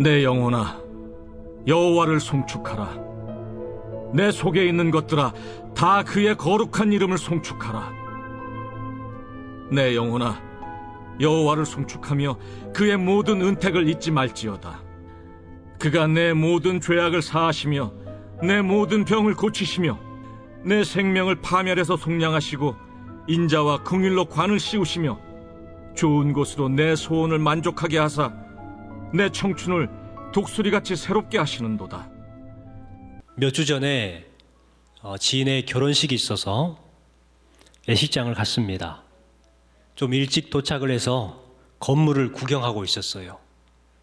내 영혼아, 여호와를 송축하라. 내 속에 있는 것들아, 다 그의 거룩한 이름을 송축하라. 내 영혼아, 여호와를 송축하며 그의 모든 은택을 잊지 말지어다. 그가 내 모든 죄악을 사하시며 내 모든 병을 고치시며 내 생명을 파멸해서 속량하시고 인자와 긍휼로 관을 씌우시며 좋은 곳으로 내 소원을 만족하게 하사 내 청춘을 독수리같이 새롭게 하시는도다. 몇 주 전에 지인의 결혼식이 있어서 예식장을 갔습니다. 좀 일찍 도착을 해서 건물을 구경하고 있었어요.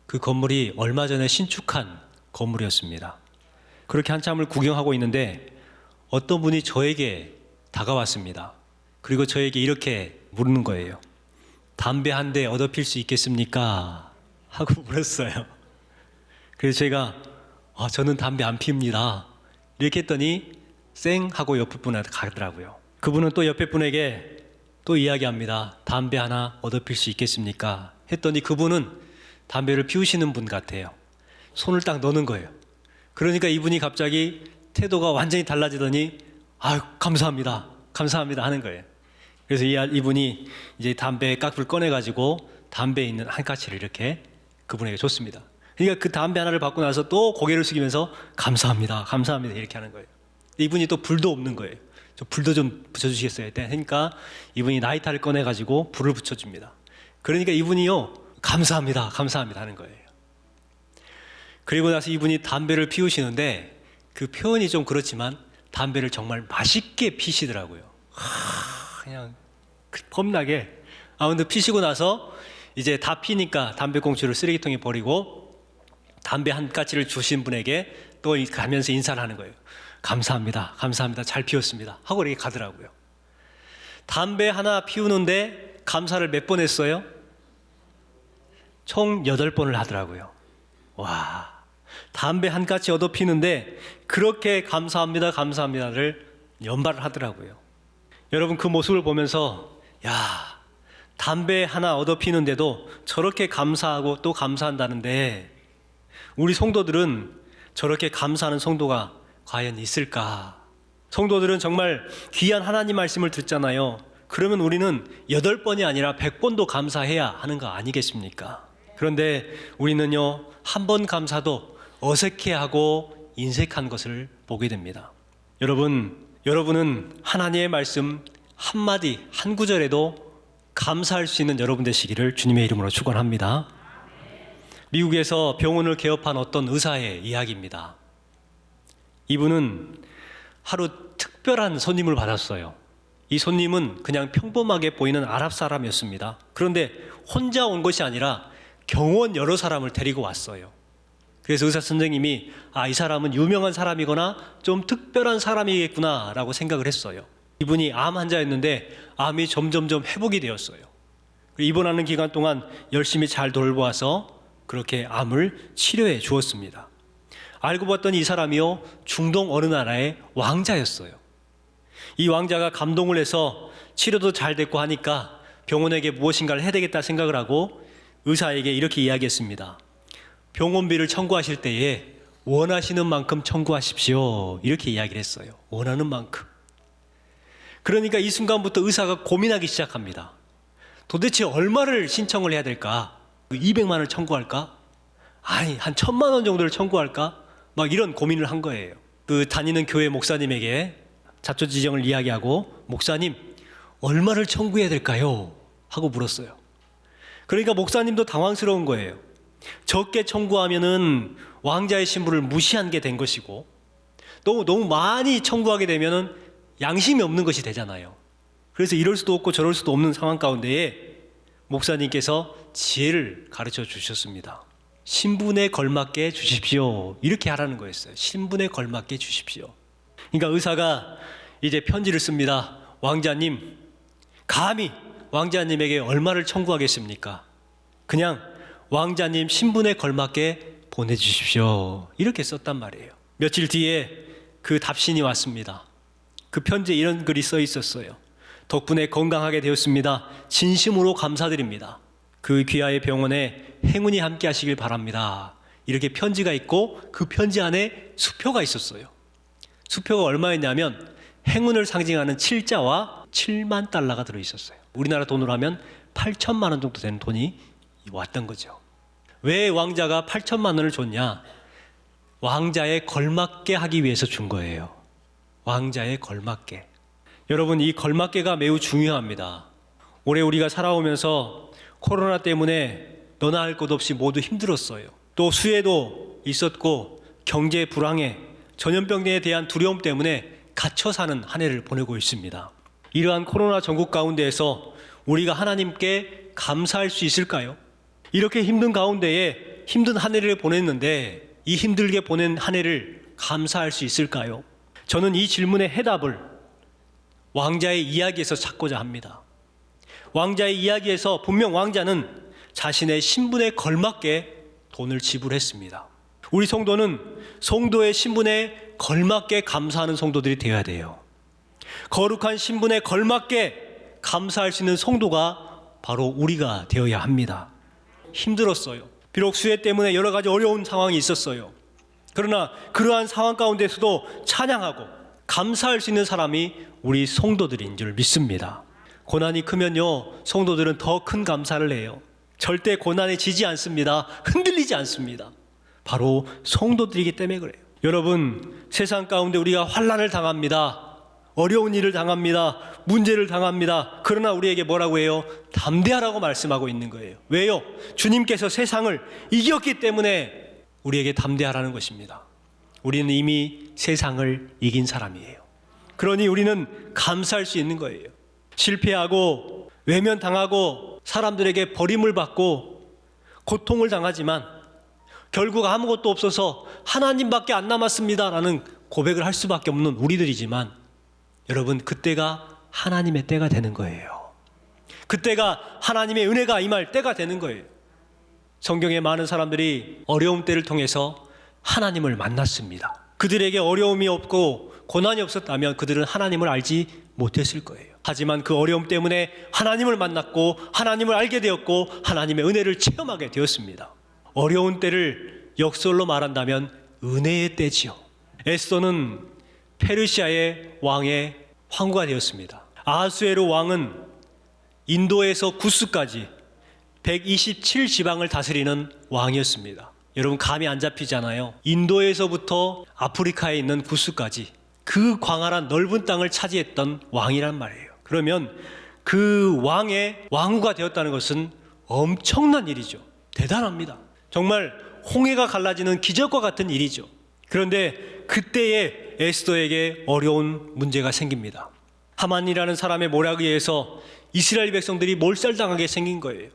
그 건물이 얼마 전에 신축한 건물이었습니다. 그렇게 한참을 구경하고 있는데 어떤 분이 저에게 다가왔습니다. 그리고 저에게 이렇게 물는 거예요. 담배 한 대 얻어 필 수 있겠습니까? 하고 물었어요. 그래서 제가 저는 담배 안 피웁니다. 이렇게 했더니 쌩 하고 옆에 분한테 가더라고요. 그분은 또 옆에 분에게 또 이야기합니다. 담배 하나 얻어 필 수 있겠습니까? 했더니 그분은 담배를 피우시는 분 같아요. 손을 딱 넣는 거예요. 그러니까 이분이 갑자기 태도가 완전히 달라지더니 감사합니다. 감사합니다 하는 거예요. 그래서 이분이 이제 담배 깍불 꺼내가지고 담배에 있는 한 가치를 이렇게 그분에게 줬습니다. 그러니까 그 담배 하나를 받고 나서 또 고개를 숙이면서 감사합니다. 감사합니다. 이렇게 하는 거예요. 이분이 또 불도 없는 거예요. 저 불도 좀 붙여주시겠어요? 그러니까 이분이 라이터를 꺼내가지고 불을 붙여줍니다. 그러니까 이분이요, 감사합니다. 감사합니다 하는 거예요. 그리고 나서 이분이 담배를 피우시는데 그 표현이 좀 그렇지만 담배를 정말 맛있게 피시더라고요. 그냥 겁나게. 근데 피시고 나서 이제 다 피니까 담배꽁초를 쓰레기통에 버리고 담배 한 가지를 주신 분에게 또 가면서 인사를 하는 거예요. 감사합니다. 감사합니다. 잘 피웠습니다. 하고 이렇게 가더라고요. 담배 하나 피우는데 감사를 몇 번 했어요? 총 8번을 하더라고요. 와, 담배 한 가지 얻어 피는데 그렇게 감사합니다. 감사합니다를 연발을 하더라고요. 여러분 그 모습을 보면서 담배 하나 얻어 피는데도 저렇게 감사하고 또 감사한다는데 우리 성도들은 저렇게 감사하는 성도가 과연 있을까? 성도들은 정말 귀한 하나님 말씀을 듣잖아요. 그러면 우리는 8번이 아니라 100번도 감사해야 하는 거 아니겠습니까? 그런데 우리는요, 한 번 감사도 어색해하고 인색한 것을 보게 됩니다. 여러분은 하나님의 말씀 한마디, 한 구절에도 감사할 수 있는 여러분 되시기를 주님의 이름으로 축원합니다. 미국에서 병원을 개업한 어떤 의사의 이야기입니다. 이분은 하루 특별한 손님을 받았어요. 이 손님은 그냥 평범하게 보이는 아랍 사람이었습니다. 그런데 혼자 온 것이 아니라 경원 여러 사람을 데리고 왔어요. 그래서 의사 선생님이 이 사람은 유명한 사람이거나 좀 특별한 사람이겠구나 라고 생각을 했어요. 이분이 암 환자였는데 암이 점점점 회복이 되었어요. 입원하는 기간 동안 열심히 잘 돌보아서 그렇게 암을 치료해 주었습니다. 알고 봤더니 이 사람이요, 중동 어느 나라의 왕자였어요. 이 왕자가 감동을 해서 치료도 잘 됐고 하니까 병원에게 무엇인가를 해야 되겠다 생각을 하고 의사에게 이렇게 이야기했습니다. 병원비를 청구하실 때에 원하시는 만큼 청구하십시오. 이렇게 이야기를 했어요. 원하는 만큼. 그러니까 이 순간부터 의사가 고민하기 시작합니다. 도대체 얼마를 신청을 해야 될까? 200만 원을 청구할까? 한 1000만 원 정도를 청구할까? 막 이런 고민을 한 거예요. 그 다니는 교회 목사님에게 자초지정을 이야기하고, 목사님, 얼마를 청구해야 될까요? 하고 물었어요. 그러니까 목사님도 당황스러운 거예요. 적게 청구하면은 왕자의 신분을 무시한 게 된 것이고, 또 너무 많이 청구하게 되면은 양심이 없는 것이 되잖아요. 그래서 이럴 수도 없고 저럴 수도 없는 상황 가운데에 목사님께서 지혜를 가르쳐 주셨습니다. 신분에 걸맞게 주십시오. 이렇게 하라는 거였어요. 신분에 걸맞게 주십시오. 그러니까 의사가 이제 편지를 씁니다. 왕자님, 감히 왕자님에게 얼마를 청구하겠습니까? 그냥 왕자님 신분에 걸맞게 보내주십시오. 이렇게 썼단 말이에요. 며칠 뒤에 그 답신이 왔습니다. 그 편지에 이런 글이 써 있었어요. 덕분에 건강하게 되었습니다. 진심으로 감사드립니다. 그 귀하의 병원에 행운이 함께 하시길 바랍니다. 이렇게 편지가 있고 그 편지 안에 수표가 있었어요. 수표가 얼마였냐면 행운을 상징하는 7자와 7만 달러가 들어있었어요. 우리나라 돈으로 하면 8천만 원 정도 되는 돈이 왔던 거죠. 왜 왕자가 8천만 원을 줬냐? 왕자에 걸맞게 하기 위해서 준 거예요. 왕자에 걸맞게. 여러분, 이 걸맞게가 매우 중요합니다. 올해 우리가 살아오면서 코로나 때문에 너나 할 것 없이 모두 힘들었어요. 또 수해도 있었고 경제 불황에 전염병에 대한 두려움 때문에 갇혀 사는 한 해를 보내고 있습니다. 이러한 코로나 전국 가운데에서 우리가 하나님께 감사할 수 있을까요? 이렇게 힘든 가운데에 힘든 한 해를 보냈는데 이 힘들게 보낸 한 해를 감사할 수 있을까요? 저는 이 질문의 해답을 왕자의 이야기에서 찾고자 합니다. 왕자의 이야기에서 분명 왕자는 자신의 신분에 걸맞게 돈을 지불했습니다. 우리 성도는 성도의 신분에 걸맞게 감사하는 성도들이 되어야 돼요. 거룩한 신분에 걸맞게 감사할 수 있는 성도가 바로 우리가 되어야 합니다. 힘들었어요. 비록 수해 때문에 여러 가지 어려운 상황이 있었어요. 그러나 그러한 상황 가운데서도 찬양하고 감사할 수 있는 사람이 우리 성도들인 줄 믿습니다. 고난이 크면요, 성도들은 더 큰 감사를 해요. 절대 고난에 지지 않습니다. 흔들리지 않습니다. 바로 성도들이기 때문에 그래요. 여러분, 세상 가운데 우리가 환난을 당합니다. 어려운 일을 당합니다. 문제를 당합니다. 그러나 우리에게 뭐라고 해요? 담대하라고 말씀하고 있는 거예요. 왜요? 주님께서 세상을 이겼기 때문에 우리에게 담대하라는 것입니다. 우리는 이미 세상을 이긴 사람이에요. 그러니 우리는 감사할 수 있는 거예요. 실패하고 외면당하고 사람들에게 버림을 받고 고통을 당하지만 결국 아무것도 없어서 하나님밖에 안 남았습니다라는 고백을 할 수밖에 없는 우리들이지만 여러분, 그때가 하나님의 때가 되는 거예요. 그때가 하나님의 은혜가 임할 때가 되는 거예요. 성경에 많은 사람들이 어려움 때를 통해서 하나님을 만났습니다. 그들에게 어려움이 없고 고난이 없었다면 그들은 하나님을 알지 못했을 거예요. 하지만 그 어려움 때문에 하나님을 만났고 하나님을 알게 되었고 하나님의 은혜를 체험하게 되었습니다. 어려운 때를 역설로 말한다면 은혜의 때지요. 에스더는 페르시아의 왕의 황후가 되었습니다. 아하수에로 왕은 인도에서 구스까지 127지방을 다스리는 왕이었습니다. 여러분, 감이 안 잡히잖아요. 인도에서부터 아프리카에 있는 구스까지 그 광활한 넓은 땅을 차지했던 왕이란 말이에요. 그러면 그 왕의 왕후가 되었다는 것은 엄청난 일이죠. 대단합니다. 정말 홍해가 갈라지는 기적과 같은 일이죠. 그런데 그때에 에스더에게 어려운 문제가 생깁니다. 하만이라는 사람의 모략에 의해서 이스라엘 백성들이 몰살당하게 생긴 거예요.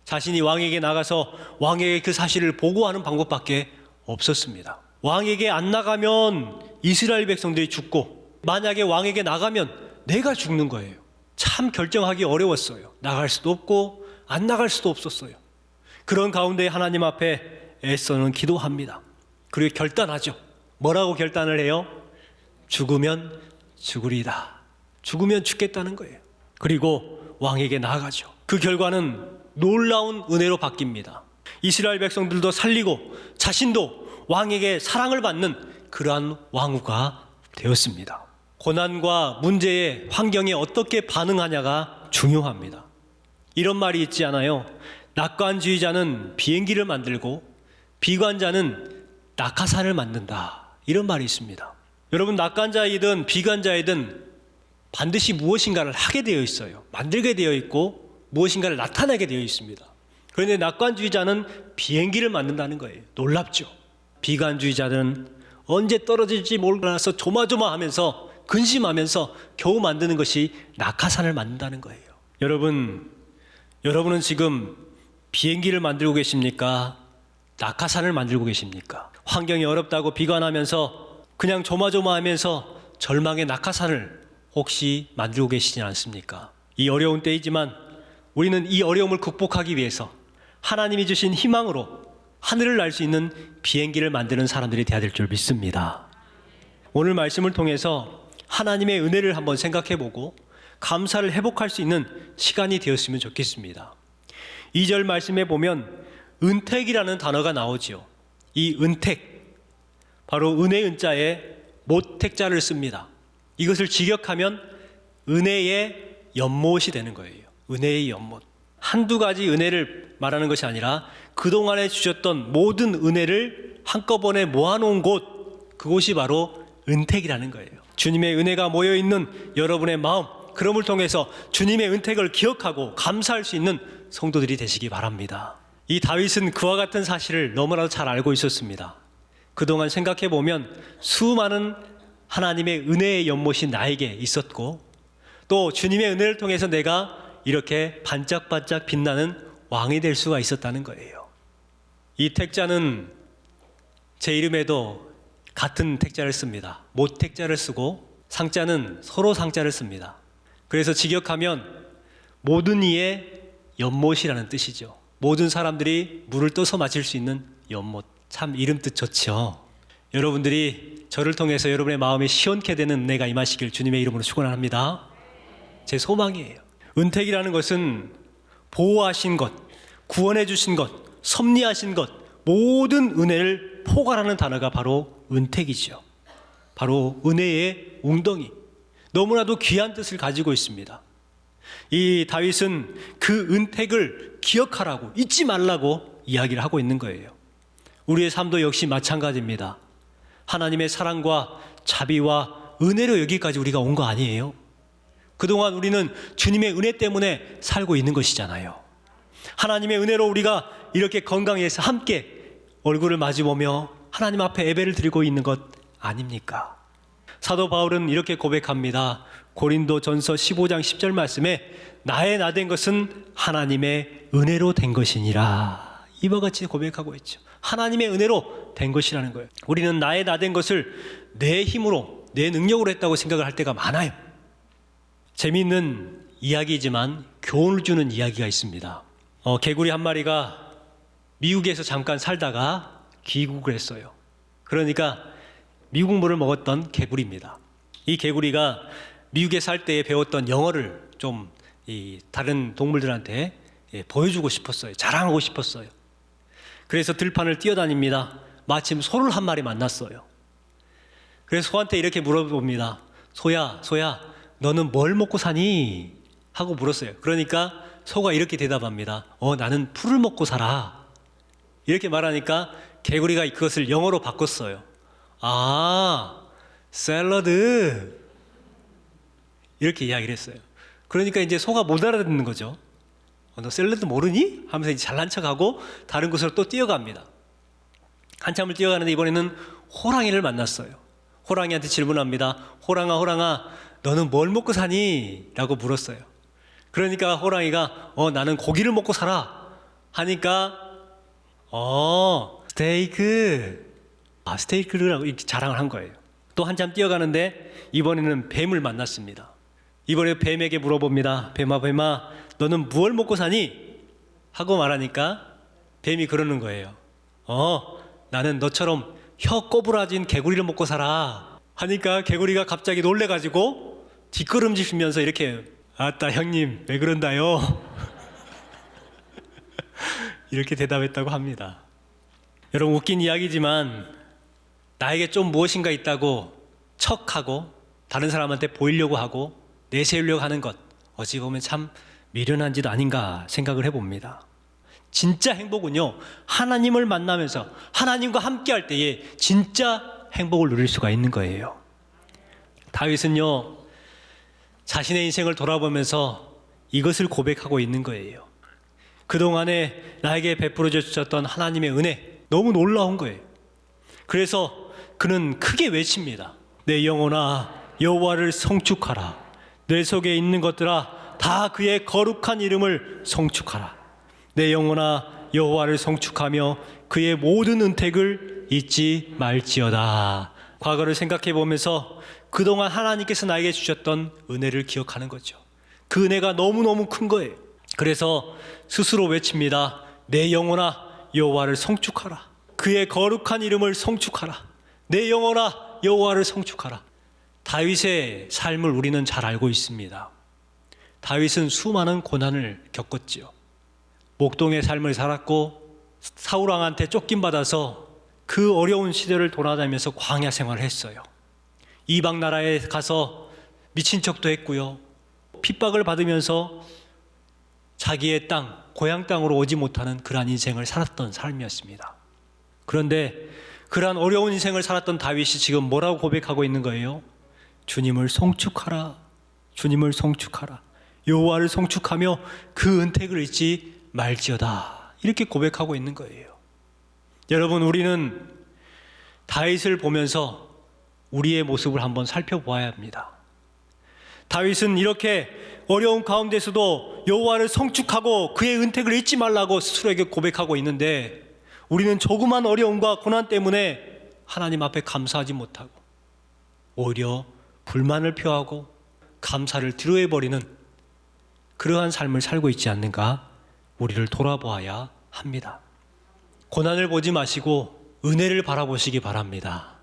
자신이 왕에게 나가서 왕에게 그 사실을 보고하는 방법밖에 없었습니다. 왕에게 안 나가면 이스라엘 백성들이 죽고 만약에 왕에게 나가면 내가 죽는 거예요. 참 결정하기 어려웠어요. 나갈 수도 없고 안 나갈 수도 없었어요. 그런 가운데 하나님 앞에 에스더는 기도합니다. 그리고 결단하죠. 뭐라고 결단을 해요? 죽으면 죽으리다. 죽으면 죽겠다는 거예요. 그리고 왕에게 나아가죠. 그 결과는 놀라운 은혜로 바뀝니다. 이스라엘 백성들도 살리고 자신도 왕에게 사랑을 받는 그러한 왕후가 되었습니다. 고난과 문제의 환경에 어떻게 반응하냐가 중요합니다. 이런 말이 있지 않아요? 낙관주의자는 비행기를 만들고 비관자는 낙하산을 만든다. 이런 말이 있습니다. 여러분, 낙관자이든 비관자이든 반드시 무엇인가를 하게 되어 있어요. 만들게 되어 있고 무엇인가를 나타내게 되어 있습니다. 그런데 낙관주의자는 비행기를 만든다는 거예요. 놀랍죠? 비관주의자는 언제 떨어질지 몰라서 조마조마하면서 근심하면서 겨우 만드는 것이 낙하산을 만든다는 거예요. 여러분은 지금 비행기를 만들고 계십니까? 낙하산을 만들고 계십니까? 환경이 어렵다고 비관하면서 그냥 조마조마하면서 절망의 낙하산을 혹시 만들고 계시진 않습니까? 이 어려운 때이지만 우리는 이 어려움을 극복하기 위해서 하나님이 주신 희망으로 하늘을 날 수 있는 비행기를 만드는 사람들이 되어야 될 줄 믿습니다. 오늘 말씀을 통해서 하나님의 은혜를 한번 생각해보고 감사를 회복할 수 있는 시간이 되었으면 좋겠습니다. 2절 말씀에 보면 은택이라는 단어가 나오죠. 이 은택, 바로 은혜 은자에 못택자를 씁니다. 이것을 직역하면 은혜의 연못이 되는 거예요. 은혜의 연못. 한두 가지 은혜를 말하는 것이 아니라 그동안에 주셨던 모든 은혜를 한꺼번에 모아놓은 곳, 그곳이 바로 은택이라는 거예요. 주님의 은혜가 모여있는 여러분의 마음, 그럼을 통해서 주님의 은택을 기억하고 감사할 수 있는 성도들이 되시기 바랍니다. 이 다윗은 그와 같은 사실을 너무나도 잘 알고 있었습니다. 그동안 생각해 보면 수많은 하나님의 은혜의 연못이 나에게 있었고, 또 주님의 은혜를 통해서 내가 이렇게 반짝반짝 빛나는 왕이 될 수가 있었다는 거예요. 이 택자는 제 이름에도 같은 택자를 씁니다. 못택자를 쓰고, 상자는 서로 상자를 씁니다. 그래서 직역하면 모든 이의 연못이라는 뜻이죠. 모든 사람들이 물을 떠서 마실 수 있는 연못. 참 이름 뜻 좋죠. 여러분들이 저를 통해서 여러분의 마음이 시원케 되는 은혜가 임하시길 주님의 이름으로 축원합니다. 제 소망이에요. 은택이라는 것은 보호하신 것, 구원해 주신 것, 섭리하신 것, 모든 은혜를 포괄하는 단어가 바로 은택이죠. 바로 은혜의 웅덩이. 너무나도 귀한 뜻을 가지고 있습니다. 이 다윗은 그 은택을 기억하라고, 잊지 말라고 이야기를 하고 있는 거예요. 우리의 삶도 역시 마찬가지입니다. 하나님의 사랑과 자비와 은혜로 여기까지 우리가 온 거 아니에요? 그동안 우리는 주님의 은혜 때문에 살고 있는 것이잖아요. 하나님의 은혜로 우리가 이렇게 건강해서 함께 얼굴을 마주보며 하나님 앞에 예배를 드리고 있는 것 아닙니까? 사도 바울은 이렇게 고백합니다. 고린도전서 15장 10절 말씀에 나의 나된 것은 하나님의 은혜로 된 것이니라. 이와 같이 고백하고 있죠. 하나님의 은혜로 된 것이라는 거예요. 우리는 나의 나된 것을 내 힘으로, 내 능력으로 했다고 생각을 할 때가 많아요. 재미있는 이야기이지만 교훈을 주는 이야기가 있습니다. 개구리 한 마리가 미국에서 잠깐 살다가 귀국을 했어요. 그러니까 미국 물을 먹었던 개구리입니다. 이 개구리가 미국에 살 때에 배웠던 영어를 좀 다른 동물들한테 보여주고 싶었어요. 자랑하고 싶었어요. 그래서 들판을 뛰어다닙니다. 마침 소를 한 마리 만났어요. 그래서 소한테 이렇게 물어봅니다. 소야, 너는 뭘 먹고 사니? 하고 물었어요. 그러니까 소가 이렇게 대답합니다. 나는 풀을 먹고 살아. 이렇게 말하니까 개구리가 그것을 영어로 바꿨어요. 샐러드. 이렇게 이야기를 했어요. 그러니까 이제 소가 못 알아듣는 거죠. 너 샐러드 모르니? 하면서 이제 잘난 척하고 다른 곳으로 또 뛰어갑니다. 한참을 뛰어가는데 이번에는 호랑이를 만났어요. 호랑이한테 질문합니다. 호랑아, 너는 뭘 먹고 사니? 라고 물었어요. 그러니까 호랑이가 나는 고기를 먹고 살아. 하니까 스테이크. 스테이크를 이렇게 자랑을 한 거예요. 또 한참 뛰어가는데 이번에는 뱀을 만났습니다. 이번에 뱀에게 물어봅니다. 뱀아, 너는 무엇을 먹고 사니? 하고 말하니까 뱀이 그러는 거예요. 나는 너처럼 혀 꼬부라진 개구리를 먹고 살아. 하니까 개구리가 갑자기 놀래가지고 뒷걸음질 면서 이렇게 아따 형님 왜 그런다요? 이렇게 대답했다고 합니다. 여러분 웃긴 이야기지만 나에게 좀 무엇인가 있다고 척하고 다른 사람한테 보이려고 하고 내세우려고 하는 것, 어찌 보면 참 미련한 짓 아닌가 생각을 해봅니다. 진짜 행복은요, 하나님을 만나면서 하나님과 함께할 때에 진짜 행복을 누릴 수가 있는 거예요. 다윗은요, 자신의 인생을 돌아보면서 이것을 고백하고 있는 거예요. 그동안에 나에게 베풀어 주셨던 하나님의 은혜, 너무 놀라운 거예요. 그래서 그는 크게 외칩니다. 내 영혼아 여호와를 성축하라. 내 속에 있는 것들아 다 그의 거룩한 이름을 성축하라. 내 영혼아 여호와를 성축하며 그의 모든 은택을 잊지 말지어다. 과거를 생각해 보면서 그동안 하나님께서 나에게 주셨던 은혜를 기억하는 거죠. 그 은혜가 너무너무 큰 거예요. 그래서 스스로 외칩니다. 내 영혼아 여호와를 성축하라. 그의 거룩한 이름을 성축하라. 내 영혼아 여호와를 성축하라. 다윗의 삶을 우리는 잘 알고 있습니다. 다윗은 수많은 고난을 겪었지요. 목동의 삶을 살았고 사울왕한테 쫓김받아서 그 어려운 시대를 돌아다니면서 광야 생활을 했어요. 이방 나라에 가서 미친 척도 했고요. 핍박을 받으면서 자기의 땅, 고향 땅으로 오지 못하는 그러한 인생을 살았던 삶이었습니다. 그런데 그러한 어려운 인생을 살았던 다윗이 지금 뭐라고 고백하고 있는 거예요? 주님을 송축하라. 주님을 송축하라. 여호와를 송축하며 그 은택을 잊지 말지어다. 이렇게 고백하고 있는 거예요. 여러분, 우리는 다윗을 보면서 우리의 모습을 한번 살펴보아야 합니다. 다윗은 이렇게 어려운 가운데서도 여호와를 송축하고 그의 은택을 잊지 말라고 스스로에게 고백하고 있는데, 우리는 조그만 어려움과 고난 때문에 하나님 앞에 감사하지 못하고 오히려 불만을 표하고 감사를 뒤로해버리는 그러한 삶을 살고 있지 않는가, 우리를 돌아보아야 합니다. 고난을 보지 마시고 은혜를 바라보시기 바랍니다.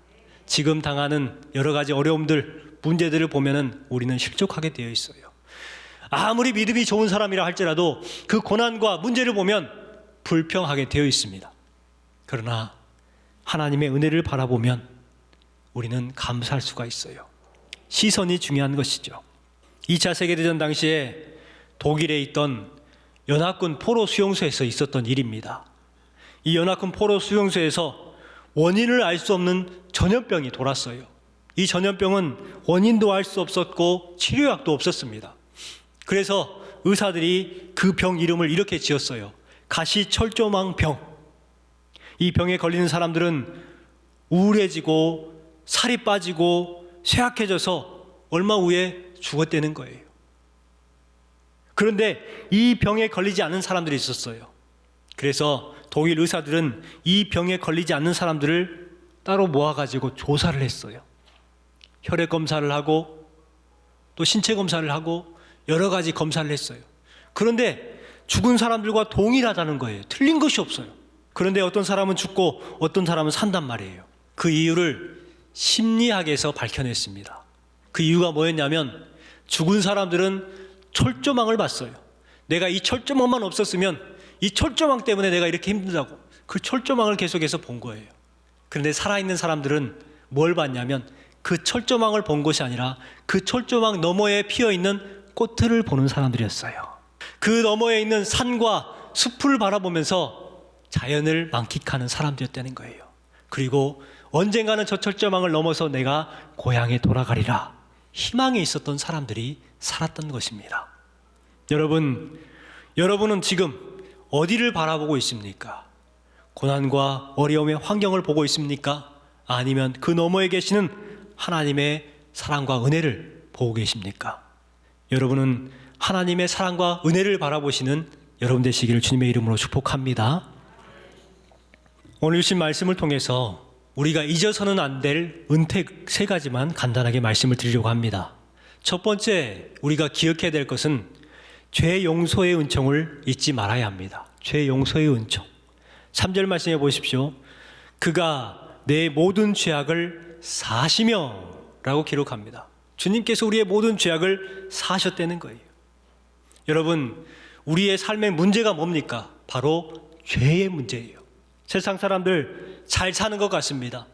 지금 당하는 여러 가지 어려움들, 문제들을 보면은 우리는 실족하게 되어 있어요. 아무리 믿음이 좋은 사람이라 할지라도 그 고난과 문제를 보면 불평하게 되어 있습니다. 그러나 하나님의 은혜를 바라보면 우리는 감사할 수가 있어요. 시선이 중요한 것이죠. 2차 세계대전 당시에 독일에 있던 연합군 포로 수용소에서 있었던 일입니다. 이 연합군 포로 수용소에서 원인을 알 수 없는 전염병이 돌았어요. 이 전염병은 원인도 알 수 없었고 치료약도 없었습니다. 그래서 의사들이 그 병 이름을 이렇게 지었어요. 가시철조망병. 이 병에 걸리는 사람들은 우울해지고 살이 빠지고 쇠약해져서 얼마 후에 죽었다는 거예요. 그런데 이 병에 걸리지 않은 사람들이 있었어요. 그래서 독일 의사들은 이 병에 걸리지 않는 사람들을 따로 모아가지고 조사를 했어요. 혈액 검사를 하고 또 신체 검사를 하고 여러 가지 검사를 했어요. 그런데 죽은 사람들과 동일하다는 거예요. 틀린 것이 없어요. 그런데 어떤 사람은 죽고 어떤 사람은 산단 말이에요. 그 이유를 심리학에서 밝혀냈습니다. 그 이유가 뭐였냐면, 죽은 사람들은 철조망을 봤어요. 내가 이 철조망만 없었으면 이 철조망 때문에 내가 이렇게 힘들다고 그 철조망을 계속해서 본 거예요. 그런데 살아있는 사람들은 뭘 봤냐면, 그 철조망을 본 것이 아니라 그 철조망 너머에 피어있는 꽃들을 보는 사람들이었어요. 그 너머에 있는 산과 숲을 바라보면서 자연을 만끽하는 사람들이었다는 거예요. 그리고 언젠가는 저 철조망을 넘어서 내가 고향에 돌아가리라 희망이 있었던 사람들이 살았던 것입니다. 여러분은 지금 어디를 바라보고 있습니까? 고난과 어려움의 환경을 보고 있습니까? 아니면 그 너머에 계시는 하나님의 사랑과 은혜를 보고 계십니까? 여러분은 하나님의 사랑과 은혜를 바라보시는 여러분 되시기를 주님의 이름으로 축복합니다. 오늘 주신 말씀을 통해서 우리가 잊어서는 안 될 은택 3가지만 간단하게 말씀을 드리려고 합니다. 첫 번째, 우리가 기억해야 될 것은 죄 용서의 은총을 잊지 말아야 합니다. 죄 용서의 은총. 3절 말씀해 보십시오. 그가 내 모든 죄악을 사시며 라고 기록합니다. 주님께서 우리의 모든 죄악을 사셨다는 거예요. 여러분, 우리의 삶의 문제가 뭡니까? 바로 죄의 문제예요. 세상 사람들 잘 사는 것 같습니다.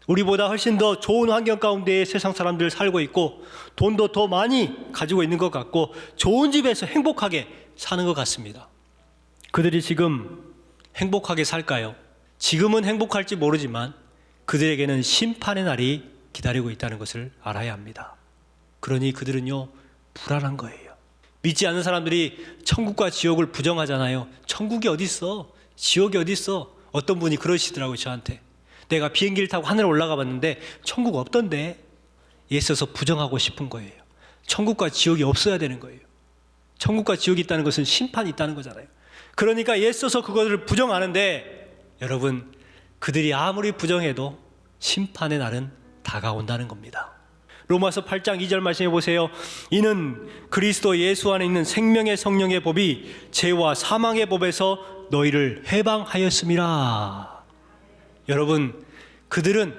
우리보다 훨씬 더 좋은 환경 가운데 세상 사람들 살고 있고, 돈도 더 많이 가지고 있는 것 같고, 좋은 집에서 행복하게 사는 것 같습니다. 그들이 지금 행복하게 살까요? 지금은 행복할지 모르지만 그들에게는 심판의 날이 기다리고 있다는 것을 알아야 합니다. 그러니 그들은요, 불안한 거예요. 믿지 않는 사람들이 천국과 지옥을 부정하잖아요. 천국이 어디 있어? 지옥이 어디 있어? 어떤 분이 그러시더라고요, 저한테. 내가 비행기를 타고 하늘에 올라가 봤는데 천국 없던데. 애써서 부정하고 싶은 거예요. 천국과 지옥이 없어야 되는 거예요. 천국과 지옥이 있다는 것은 심판이 있다는 거잖아요. 그러니까 애써서 그것을 부정하는데, 여러분, 그들이 아무리 부정해도 심판의 날은 다가온다는 겁니다. 로마서 8장 2절 말씀해 보세요. 이는 그리스도 예수 안에 있는 생명의 성령의 법이 죄와 사망의 법에서 너희를 해방하였음이라. 여러분, 그들은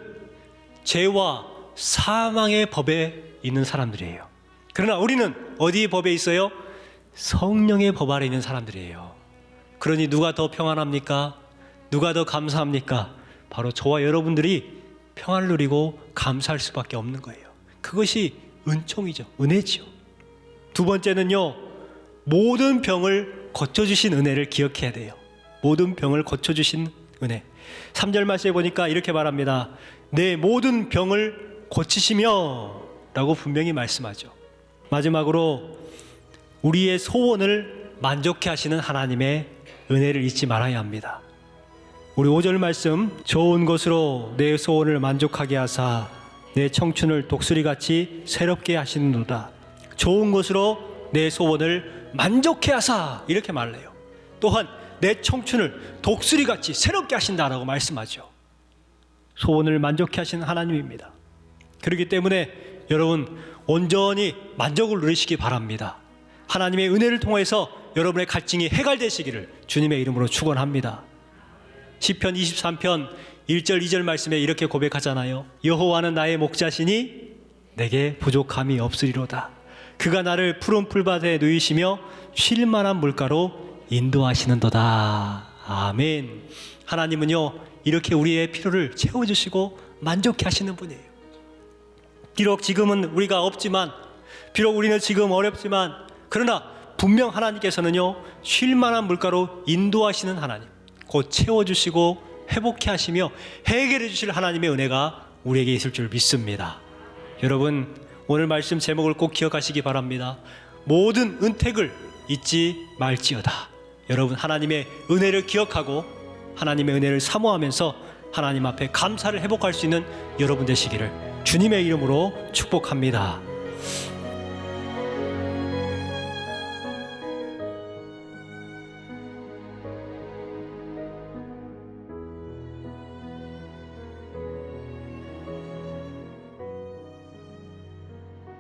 죄와 사망의 법에 있는 사람들이에요. 그러나 우리는 어디의 법에 있어요? 성령의 법 아래 있는 사람들이에요. 그러니 누가 더 평안합니까? 누가 더 감사합니까? 바로 저와 여러분들이 평안을 누리고 감사할 수밖에 없는 거예요. 그것이 은총이죠. 은혜지요. 두 번째는요, 모든 병을 고쳐주신 은혜를 기억해야 돼요. 모든 병을 고쳐주신 은혜. 3절 말씀에 보니까 이렇게 말합니다. 내 모든 병을 고치시며 라고 분명히 말씀하죠. 마지막으로 우리의 소원을 만족해 하시는 하나님의 은혜를 잊지 말아야 합니다. 우리 5절 말씀, 좋은 것으로 내 소원을 만족하게 하사 내 청춘을 독수리같이 새롭게 하시는도다. 좋은 것으로 내 소원을 만족해 하사 이렇게 말해요. 또한 내 청춘을 독수리같이 새롭게 하신다라고 말씀하죠. 소원을 만족해 하시는 하나님입니다. 그렇기 때문에 여러분 온전히 만족을 누리시기 바랍니다. 하나님의 은혜를 통해서 여러분의 갈증이 해갈되시기를 주님의 이름으로 축원합니다. 시편 23편 1절 2절 말씀에 이렇게 고백하잖아요. 여호와는 나의 목자시니 내게 부족함이 없으리로다. 그가 나를 푸른 풀밭에 누이시며 쉴 만한 물가로 인도하시는도다. 아멘. 하나님은요 이렇게 우리의 필요를 채워주시고 만족해 하시는 분이에요. 비록 지금은 우리가 없지만, 비록 우리는 지금 어렵지만, 그러나 분명 하나님께서는요 쉴 만한 물가로 인도하시는 하나님, 곧 채워주시고 회복해 하시며 해결해 주실 하나님의 은혜가 우리에게 있을 줄 믿습니다. 여러분 오늘 말씀 제목을 꼭 기억하시기 바랍니다. 모든 은택을 잊지 말지어다. 여러분 하나님의 은혜를 기억하고 하나님의 은혜를 사모하면서 하나님 앞에 감사를 회복할 수 있는 여러분 되시기를 주님의 이름으로 축복합니다.